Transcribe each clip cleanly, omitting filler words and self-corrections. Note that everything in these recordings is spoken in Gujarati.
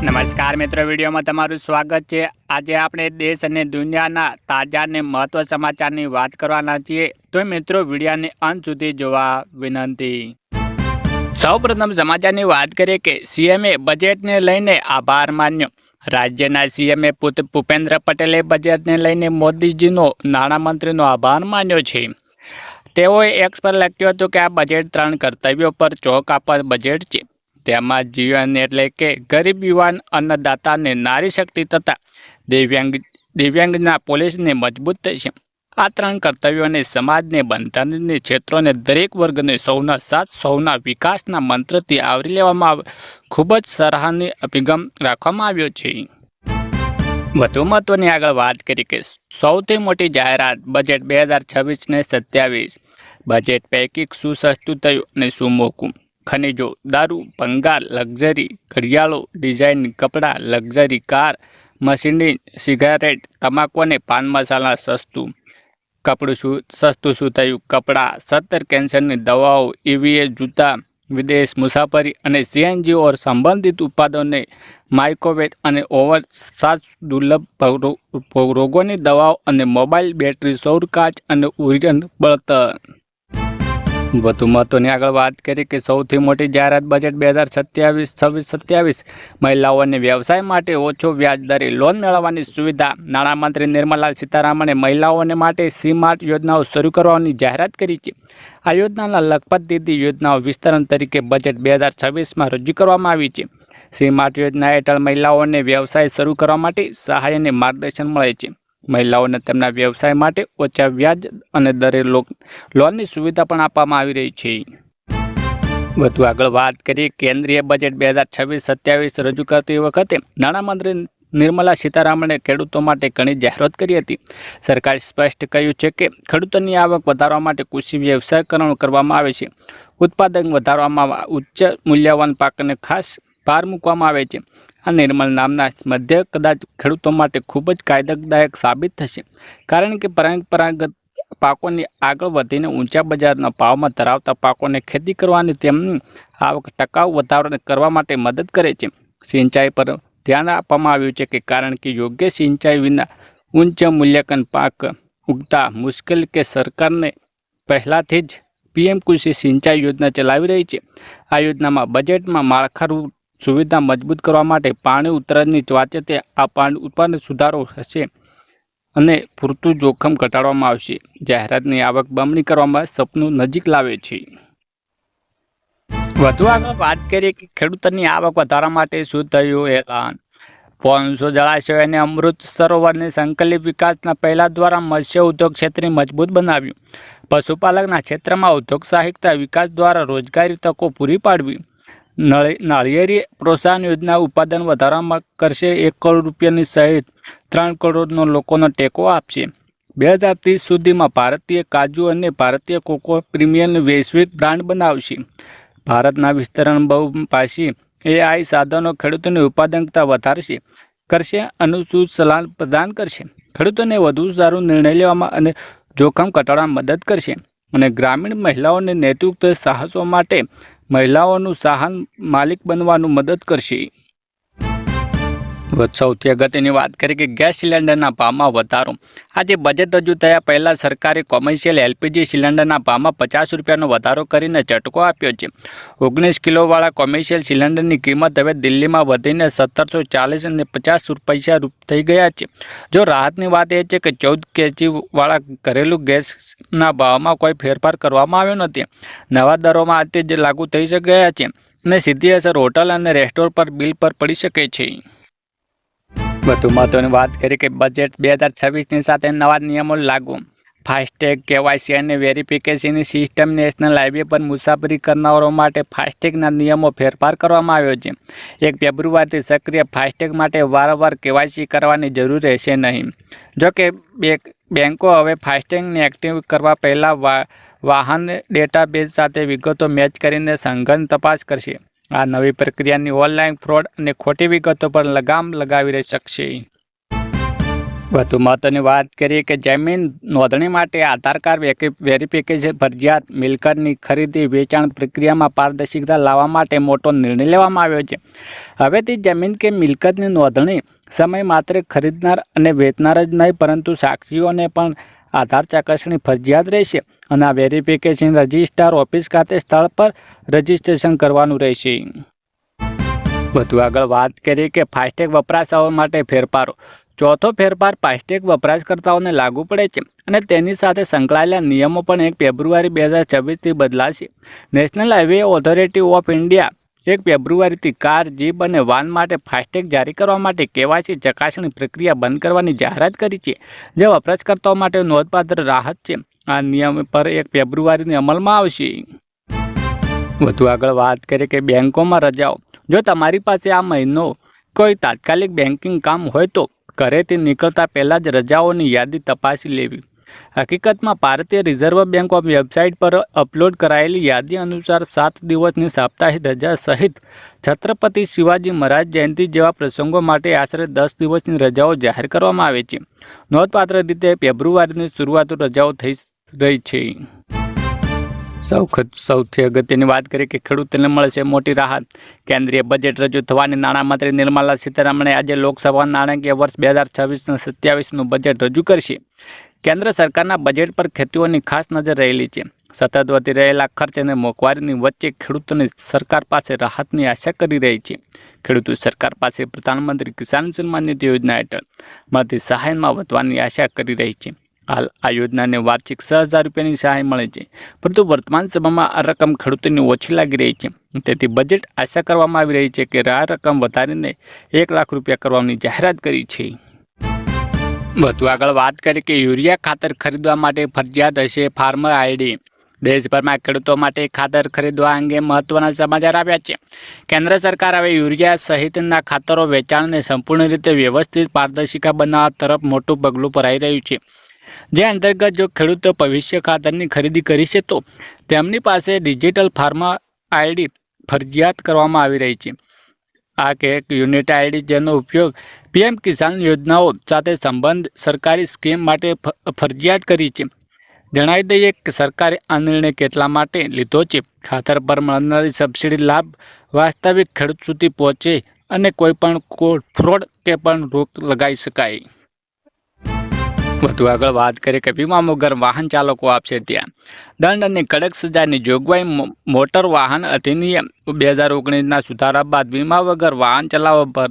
નમસ્કાર મિત્રો, વિડીયોમાં તમારું સ્વાગત છે। આજે આપણે દેશ અને દુનિયાના તાજા અને મહત્વ સમાચારની વાત કરવાના છીએ, તો મિત્રો વિડીયોને અંત સુધી જોવા વિનંતી। સૌપ્રથમ સમાચારની વાત કરીએ કે સીએમએ બજેટને લઈને આભાર માન્યો। રાજ્યના સીએમએ ભૂપેન્દ્ર પટેલે બજેટને લઈને મોદીજીનો નાણામંત્રીનો આભાર માન્યો છે। તેઓએ એક્સ પર લખ્યું હતું કે આ બજેટ 3 કર્તવ્યો પર ચોક આપવા બજેટ છે। તેમાં જીવન એટલે કે ગરીબ, યુવાન, અન્નદાતાને નારી શક્તિ તથા દિવ્યાંગના પોલીસને મજબૂત થશે। આ 3 કર્તવ્યોને સમાજને, બંધારણીય ક્ષેત્રોને, દરેક વર્ગને સૌના સાથ, સૌના વિકાસના મંત્રથી આવરી લેવામાં ખૂબ જ સરાહનીય અભિગમ રાખવામાં આવ્યો છે। વધુ મહત્વની આગળ વાત કરી કે સૌથી મોટી જાહેરાત બજેટ 2026 ને 27। બજેટ પૈકી શું સસ્તું થયું અને શું મોંઘું? ખનીજો, દારૂ, ભંગાર, લક્ઝરી ઘડિયાળો, ડિઝાઇન કપડાં, લક્ઝરી કાર, મશીનરી, સિગારેટ, તમાકુ અને પાન મસાલા સસ્તું। કપડું સસ્તું શું થયું? કપડાં, 17 કેન્સરની દવાઓ, ઈવીએ જૂતા, વિદેશ મુસાફરી અને સીએનજી ઓર સંબંધિત ઉત્પાદનોને, માઇક્રોવેવ અને ઓવન, 7 દુર્લભ રોગોની દવાઓ અને મોબાઈલ બેટરી, સૌર કાચ અને ઉર્જન બળતણ। વધુ મહત્વની આગળ વાત કરી કે સૌથી મોટી જાહેરાત બજેટ 2026 મહિલાઓને વ્યવસાય માટે ઓછો વ્યાજ દરે લોન મેળવવાની સુવિધા। નાણામંત્રી નિર્મલા સીતારામણે મહિલાઓને માટે સી-માર્ટ યોજનાઓ શરૂ કરવાની જાહેરાત કરી છે। આ યોજનાના લખપત દીદી યોજનાઓ વિસ્તરણ તરીકે બજેટ 2026માં રજૂ કરવામાં આવી છે। સી-માર્ટ યોજના હેઠળ મહિલાઓને વ્યવસાય શરૂ કરવા માટે સહાય અને માર્ગદર્શન મળે છે। મહિલાઓને તેમના વ્યવસાય માટે ઓછા વ્યાજ અને દરે લોનની સુવિધા પણ આપવામાં આવી રહી છે। વધુ આગળ વાત કરીએ કેન્દ્રીય બજેટ 2026-27 રજૂ કરતી વખતે નાણામંત્રી નિર્મલા સીતારામણે ખેડૂતો માટે ઘણી જાહેરાત કરી હતી। સરકારે સ્પષ્ટ કહ્યું છે કે ખેડૂતોની આવક વધારવા માટે કૃષિ વ્યવસાયીકરણ કરવામાં આવે છે। ઉત્પાદન વધારવામાં ઉચ્ચ મૂલ્યવાન પાકને ખાસ ભાર મૂકવામાં આવે છે। આ નિર્મલ નામના મધ્ય કદાચ ખેડૂતો માટે ખૂબ જ ફાયદાદાયક સાબિત થશે, કારણ કે પરંપરાગત પાકોની આગળ વધીને ઊંચા બજારના ભાવમાં ધરાવતા પાકોને ખેતી કરવાની તેમની આવક ટકાઉ વધારો કરવા માટે મદદ કરે છે। સિંચાઈ પર ધ્યાન આપવામાં આવ્યું છે, કારણ કે યોગ્ય સિંચાઈ વિના ઉચ્ચ મૂલ્યાંકન પાક ઉગતા મુશ્કેલ કે સરકારને પહેલાથી જ પીએમ કૃષિ સિંચાઈ યોજના ચલાવી રહી છે। આ યોજનામાં બજેટમાં માળખારૂપ સુવિધા મજબૂત કરવા માટે પાણી ઉતરાની વાચ્યતે આ પાણી ઉત્પાદન સુધારો હશે અને પૂરતું જોખમ ઘટાડવામાં આવશે। જાહેરાતની આવક બમણી કરવામાં સપનું નજીક લાવે છે। વધુ આગળ વાત કરીએ કે ખેડૂતોની આવક વધારવા માટે શું થયું એલાન। 500 જળાશયો અને અમૃત સરોવરની સંકલિત વિકાસના પહેલા દ્વારા મત્સ્ય ઉદ્યોગ ક્ષેત્રે મજબૂત બનાવ્યું। પશુપાલકના ક્ષેત્રમાં ઉદ્યોગ સાહસિકતા વિકાસ દ્વારા રોજગારી તકો પૂરી પાડવી। નાળિયેરી પ્રોત્સાહન યોજના ઉત્પાદન વધારવામાં કરશે 1 કરોડ રૂપિયાની સહિત 3 કરોડ લોકોનો ટેકો આપશે। 2030 સુધીમાં ભારતીય કાજુ અને ભારતીય કોકો પ્રીમિયમની વૈશ્વિક બ્રાન્ડ બનાવશે। ભારતના વિસ્તરણ બહુભાષી AI સાધનો ખેડૂતોની ઉત્પાદકતા વધારશે કરશે અનુકૂળ સલાહ પ્રદાન કરશે, ખેડૂતોને વધુ સારો નિર્ણય લેવામાં અને જોખમ ઘટાડવામાં મદદ કરશે અને ગ્રામીણ મહિલાઓને નેતૃત્વ સાહસો માટે મહિલાઓનું સાહન માલિક બનવાનું મદદ કરશે। સૌથી અગત્યની વાત કરીએ કે ગેસ સિલિન્ડરના ભાવમાં વધારો। આજે બજેટ રજૂ થયા પહેલા સરકારે કોમર્શિયલ LPG સિલિન્ડરના ભાવમાં 50 રૂપિયાનો વધારો કરીને ઝટકો આપ્યો છે। 19 કિલોવાળા કોમર્શિયલ સિલિન્ડરની કિંમત હવે દિલ્હીમાં વધીને 1740 અને 50 પૈસા થઈ ગયા છે। જો રાહતની વાત એ છે કે 14 kg વાળા ઘરેલું ગેસના ભાવમાં કોઈ ફેરફાર કરવામાં આવ્યો નથી। નવા દરોમાં આજે જ લાગુ થઈ ગયા છે અને સીધી અસર હોટલ અને રેસ્ટોરન્ટ પર બિલ પર પડી શકે છે। વધુ મહત્વની વાત કરી કે બજેટ 2026ની સાથે નવા નિયમો લાગુ। ફાસ્ટેગ, KYC અને વેરિફિકેશનની સિસ્ટમ। નેશનલ હાઈવે પર મુસાફરી કરનારાઓ માટે ફાસ્ટેગના નિયમો ફેરફાર કરવામાં આવ્યો છે। 1 ફેબ્રુઆરીથી સક્રિય ફાસ્ટેગ માટે વારંવાર KYC કરવાની જરૂર રહેશે નહીં। જોકે બેંકો હવે ફાસ્ટેગને એક્ટિવ કરવા પહેલાં વાહન ડેટાબેઝ સાથે વિગતો મેચ કરીને સઘન તપાસ કરશે। આ નવી પ્રક્રિયાની ઓનલાઈન ફ્રોડ અને ખોટી વિગતો પર લગામ લગાવી શકશે। વધુ મહત્વની વાત કરીએ કે જમીન નોંધણી માટે આધાર કાર્ડ વેરિફિકેશન ફરજિયાત, મિલકતની ખરીદી વેચાણ પ્રક્રિયામાં પારદર્શિતા લાવવા માટે મોટો નિર્ણય લેવામાં આવ્યો છે. હવેથી જમીન કે મિલકતની નોંધણી સમય માત્ર ખરીદનાર અને વેચનાર જ નહીં પરંતુ સાક્ષીઓને પણ આધાર ચકાસણી ફરજિયાત રહેશે અને આ વેરિફિકેશન રજિસ્ટ્રાર ઓફિસ ખાતે સ્થળ પર રજિસ્ટ્રેશન કરવાનું રહેશે. વધુ આગળ વાત કરીએ કે ફાસ્ટેગ વપરાશકારો માટે ફેરફારો. ચોથો ફેરફાર ફાસ્ટેગ વપરાશકર્તાઓને લાગુ પડે છે અને તેની સાથે સંકળાયેલા નિયમો પણ 1 ફેબ્રુઆરી 2026થી બદલાશે. National Highway Authority of India 1 ફેબ્રુઆરીથી કાર, જીપ અને વાન માટે ફાસ્ટેગ જારી કરવા માટે KYC ચકાસણી પ્રક્રિયા બંધ કરવાની જાહેરાત કરી છે, જે વપરાશકર્તાઓ માટે નોંધપાત્ર રાહત છે. આ નિયમ પર 1 ફેબ્રુઆરીથી અમલમાં આવશે. વધુ આગળ વાત કરીએ કે બેંકોમાં રજાઓ. જો તમારી પાસે આ મહિનો કોઈ તાત્કાલિક બેન્કિંગ કામ હોય તો ઘરેથી નીકળતા પહેલાં જ રજાઓની યાદી તપાસી લેવી. હકીકતમાં ભારતીય રિઝર્વ બેંક ઓફ વેબસાઇટ પર અપલોડ કરાયેલી યાદી અનુસાર 7 દિવસની સાપ્તાહિક રજા સહિત છત્રપતિ શિવાજી મહારાજ જયંતિ જેવા પ્રસંગો માટે આશરે 10 દિવસની રજાઓ જાહેર કરવામાં આવે છે. નોંધપાત્ર રીતે ફેબ્રુઆરીની શરૂઆત રજાઓ થઈ રહી છે. સૌથી અગત્યની વાત કરીએ કે ખેડૂતોને મળશે મોટી રાહત. કેન્દ્રીય બજેટ રજૂ થવાની નાણામંત્રી નિર્મલા સીતારમણે આજે લોકસભા નાણાકીય વર્ષ 2026-27નું બજેટ રજૂ કરશે. કેન્દ્ર સરકારના બજેટ પર ખેડૂતોની ખાસ નજર રહેલી છે. સતત વધી રહેલા ખર્ચ અને મોંઘવારીની વચ્ચે ખેડૂતોની સરકાર પાસે રાહતની આશા કરી રહી છે. ખેડૂતો સરકાર પાસે પ્રધાનમંત્રી કિસાન સન્માન નિધિ યોજના હેઠળ મળતી સહાયમાં વધવાની આશા કરી રહી છે. હાલ આ યોજનાને વાર્ષિક 6,000 રૂપિયાની સહાય મળે છે, પરંતુ વર્તમાન સમયમાં આ રકમ ખેડૂતોની ઓછી લાગી રહી છે. તેથી બજેટ આશા કરવામાં આવી રહી છે કે આ રકમ વધારીને 1 લાખ રૂપિયા કરવાની જાહેરાત કરી છે. વધુ આગળ વાત કરીએ કે યુરિયા ખાતર ખરીદવા માટે ફરજિયાત હશે ફાર્મર આઈડી. દેશભરમાં ખેડૂતો માટે ખાતર ખરીદવા અંગે મહત્વના સમાચાર આવ્યા છે. કેન્દ્ર સરકાર હવે યુરિયા સહિતના ખાતરો વેચાણને સંપૂર્ણ રીતે વ્યવસ્થિત પારદર્શિકા બનાવવા તરફ મોટું પગલું ભરાઈ રહ્યું છે. જે અંતર્ગત જો ખેડૂતો ભવિષ્ય ખાતરની ખરીદી કરી છે તો તેમની પાસે ડિજિટલ ફાર્મર આઈડી ફરજિયાત કરવામાં આવી રહી છે. આ એક યુનિટ આઈડી જેનો ઉપયોગ PM કિસાન યોજનાઓ સાથે સંબંધ સરકારી સ્કીમ માટે ફરજિયાત કરી છે. જણાવી દઈએ કે સરકારે આ નિર્ણય કેટલા માટે લીધો છે. ખાતર પર મળનારી સબસિડી લાભ વાસ્તવિક ખેડૂત સુધી પહોંચે અને કોઈ પણ ફ્રોડ કે પણ રોક લગાવી શકાય. વધુ આગળ વાત કરીએ કે વીમા વગર વાહન ચાલકો આપશે ત્યાં દંડ અને કડક સજાની જોગવાઈ. મોટર વાહન અધિનિયમ 2019ના સુધારા બાદ વીમા વગર વાહન ચલાવવા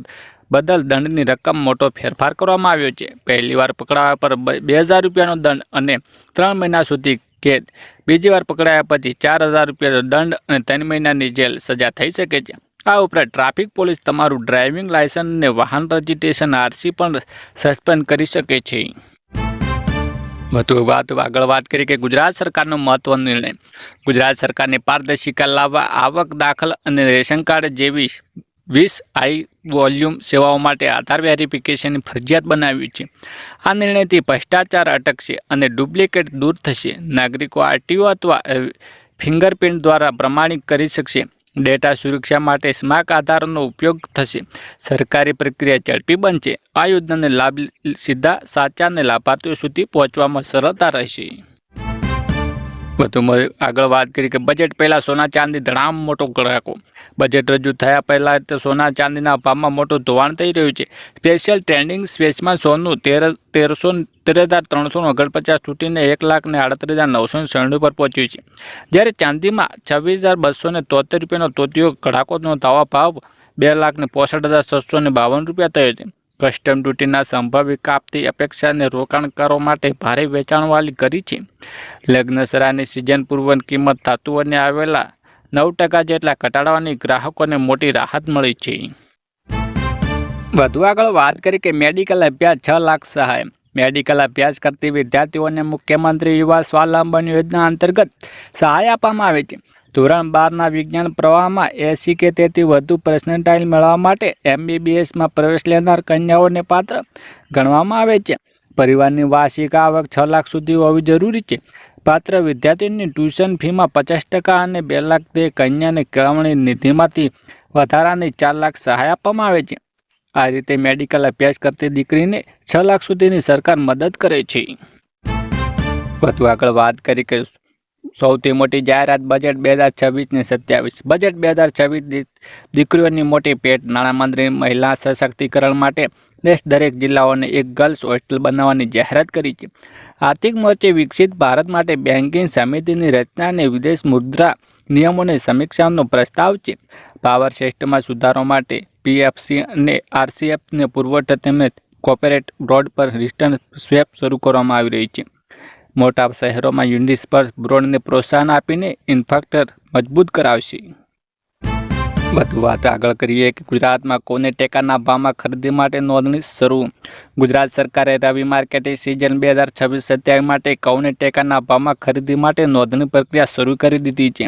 બદલ દંડની રકમ મોટો ફેરફાર કરવામાં આવ્યો છે. પહેલી વાર પકડાયા પર 2,000 રૂપિયાનો દંડ અને 3 મહિના સુધી કેદ. બીજી વાર પકડાયા પછી 4,000 રૂપિયાનો દંડ અને 3 મહિનાની જેલ સજા થઈ શકે છે. આ ઉપરાંત ટ્રાફિક પોલીસ તમારું ડ્રાઇવિંગ લાયસન્સ અને વાહન રજિસ્ટ્રેશન RC પણ સસ્પેન્ડ કરી શકે છે. વધુ આગળ વાત કરીએ કે ગુજરાત સરકારનો મહત્વનો નિર્ણય. ગુજરાત સરકારની પારદર્શિતા લાવવા આવક દાખલ અને રેશન કાર્ડ જેવી 20 હાઈ વોલ્યુમ સેવાઓ માટે આધાર વેરિફિકેશનની ફરજિયાત બનાવ્યું છે. આ નિર્ણયથી ભ્રષ્ટાચાર અટકશે અને ડુપ્લિકેટ દૂર થશે. નાગરિકો RTO અથવા ફિંગરપ્રિન્ટ દ્વારા પ્રમાણિત કરી શકશે. ડેટા સુરક્ષા માટે સ્માર્ટ આધારનો ઉપયોગ થશે. સરકારી પ્રક્રિયા ઝડપી બનશે. આ યોજનાને લાભ સીધા સાચા અને લાભાર્થીઓ સુધી પહોંચવામાં સરળતા રહેશે. વધુમાં આગળ વાત કરી કે બજેટ પહેલાં સોના ચાંદી ધડામ મોટો કડાકો. બજેટ રજૂ થયા પહેલાં તો સોના ચાંદીના ભાવમાં મોટું ધોવાણ થઈ રહ્યું છે. સ્પેશિયલ ટ્રેન્ડિંગ સ્પેસમાં સોનું 13,349 તૂટીને 1,38,996 પર પહોંચ્યું છે, જ્યારે ચાંદીમાં 26,273 રૂપિયાનો તોતિયો કડાકો નોંધાવા ભાવ 2,65,652 રૂપિયા થયો છે. કસ્ટમ ડ્યુટીના સંભવિત કાપતી અપેક્ષાને રોકાણકારો માટે ભારે વેચાણવાળી કરી છે. લગ્નસરાની સિઝન પૂર્વ કિંમત ધાતુઓને આવેલા 9% જેટલા ઘટાડવાની ગ્રાહકોને મોટી રાહત મળી છે. વધુ આગળ વાત કરી કે મેડિકલ અભ્યાસ 6 લાખ સહાય. મેડિકલ અભ્યાસ કરતી વિદ્યાર્થીઓને મુખ્યમંત્રી યુવા સ્વાવલંબન યોજના અંતર્ગત સહાય આપવામાં આવે છે. ધોરણ 12ના વિજ્ઞાન પ્રવાહમાં 80 કે તેથી વધુ પર્સન્ટાઇલ મેળવવા માટે MBBSમાં પ્રવેશ લેનાર કન્યાઓને પાત્ર ગણવામાં આવે છે. પરિવારની વાર્ષિક આવક 6 લાખ સુધી હોવી જરૂરી છે. પાત્ર વિદ્યાર્થીઓની ટ્યુશન ફીમાં 50% અને 2 લાખ તે કન્યાને કેળવણી નિધિમાંથી વધારાની 4 લાખ સહાય આપવામાં આવે છે. આ રીતે મેડિકલ અભ્યાસ કરતી દીકરીને 6 લાખ સુધીની સરકાર મદદ કરે છે. વધુ આગળ વાત કરી કે સૌથી મોટી જાહેરાત બજેટ 2026-27. બજેટ 2026 દીકરીઓની મોટી ભેટ. નાણામંત્રી મહિલા સશક્તિકરણ માટે દરેક જિલ્લાઓને એક ગર્લ્સ હોસ્ટેલ બનાવવાની જાહેરાત કરી છે. આર્થિક મોરચે વિકસિત ભારત માટે બેન્કિંગ સમિતિની રચના અને વિદેશ મુદ્રા નિયમોની સમીક્ષાનો પ્રસ્તાવ છે. પાવર સિસ્ટમમાં સુધારો માટે પીએફસી અને આરસીએફને પુરવઠો તેમજ કોર્પોરેટ બ્રોડ પર રિટર્ન સ્વેપ શરૂ કરવામાં આવી રહી છે. મોટા શહેરોમાં યુનિસ્પર્સ બ્રોડને પ્રોત્સાહન આપીને ઇન્ફ્રાસ્ટ્રક્ચર મજબૂત કરાવશે. વધુ વાત આગળ કરીએ કે ગુજરાતમાં કોને ટેકાના ભાવમાં ખરીદી માટે નોંધણી શરૂ. ગુજરાત સરકારે રવિ માર્કેટિંગ સિઝન 2026-27 માટે ઘઉંને ટેકાના ભાવમાં ખરીદી માટે નોંધણી પ્રક્રિયા શરૂ કરી દીધી છે.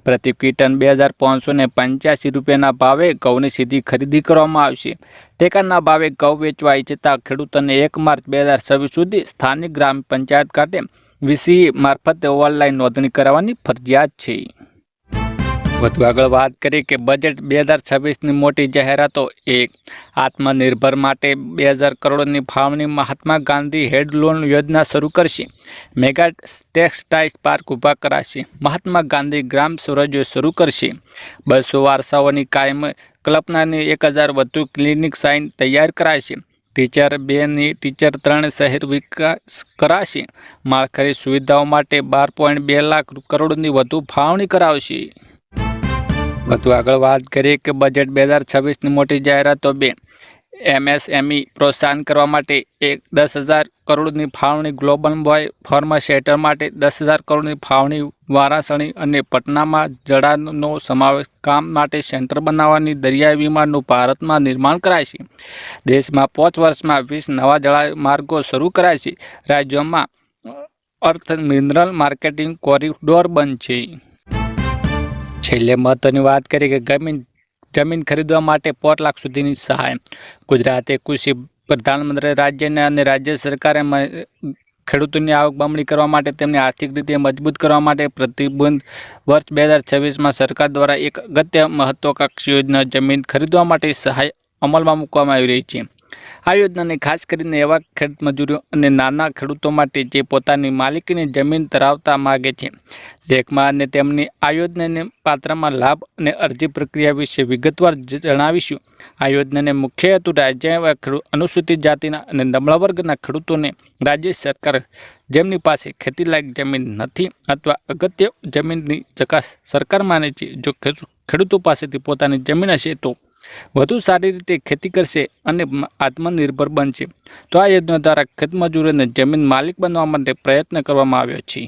પ્રતિ ક્વિન્ટલ 2,585 રૂપિયાના ભાવે ઘઉંની સીધી ખરીદી કરવામાં આવશે. ટેકાના ભાવે ઘઉં વેચવા ઈચ્છતા ખેડૂતોને 1 માર્ચ 2026 સુધી સ્થાનિક ગ્રામ પંચાયત ખાતે વીસીઈ મારફતે ઓનલાઈન નોંધણી કરાવવાની ફરજિયાત છે. વધુ આગળ વાત કરીએ કે બજેટ 2026ની મોટી જાહેરાતો. 1. આત્મનિર્ભર માટે 2,000 કરોડની ફાળવણી. મહાત્મા ગાંધી હેન્ડ લોન યોજના શરૂ કરશે. મેગા ટેક્સટાઇલ પાર્ક ઊભા કરાશે. મહાત્મા ગાંધી ગ્રામ સ્વરાજ્ય શરૂ કરશે. 200 વારસાઓની કાયમ કલ્પનાની 1,000 વધુ ક્લિનિક સાઇન તૈયાર કરાશે. ટીચર 2 ની ટીચર 3 શહેર વિકાસ કરાશે. માળખાકીય સુવિધાઓ માટે 12.2 લાખ કરોડની વધુ ફાળવણી કરાવશે. વધુ આગળ વાત કરીએ કે બજેટ 2026ની મોટી જાહેરાતો. 2. એમએસએમઈ પ્રોત્સાહન કરવા માટે 10,000 કરોડની ફાળવણી. ગ્લોબલ બોય ફાર્મા સેક્ટર માટે 10,000 કરોડની ફાળવણી. વારાણસી અને પટનામાં જળાનો સમાવેશ કામ માટે સેન્ટર બનાવવાની. દરિયાઈ વિમાનનું ભારતમાં નિર્માણ કરાશે. દેશમાં 5 વર્ષમાં 20 નવા જળમાર્ગો શરૂ કરાશે. રાજ્યોમાં અર્થ મિનરલ માર્કેટિંગ કોરિડોર બનશે. છેલ્લે મહત્વની વાત કરીએ કે જમીન ખરીદવા માટે 4 લાખ સુધીની સહાય. ગુજરાતે કૃષિ પ્રધાનમંત્રી રાજ્યને અને રાજ્ય સરકારે ખેડૂતોની આવક બમણી કરવા માટે તેમને આર્થિક રીતે મજબૂત કરવા માટે પ્રતિબંધ. વર્ષ 2026માં સરકાર દ્વારા એક અગત્ય મહત્વાકાંક્ષી યોજના જમીન ખરીદવા માટે સહાય અમલમાં મૂકવામાં આવી રહી છે. આ યોજનાને ખાસ કરીને એવા ખેતમજૂરો અને નાના ખેડૂતો માટે જે પોતાની માલિકીની જમીન ધરાવતા માગે છે. લેખમાં અને તેમની આ યોજનાને પાત્રમાં લાભ અને અરજી પ્રક્રિયા વિશે વિગતવાર જણાવીશું. આ યોજનાને મુખ્ય હેતુ રાજ્ય અનુસૂચિત જાતિના અને નબળા વર્ગના ખેડૂતોને રાજ્ય સરકાર જેમની પાસે ખેતીલાયક જમીન નથી અથવા અગત્ય જમીનની ચકાસ સરકાર માને છે. જો ખેડૂતો પાસેથી પોતાની જમીન હશે તો વધુ સારી રીતે ખેતી કરશે અને આત્મનિર્ભર બનશે. તો આ યોજના દ્વારા ખેતમજૂરોને જમીન માલિક બનવા માટે પ્રયત્ન કરવામાં આવ્યો છે.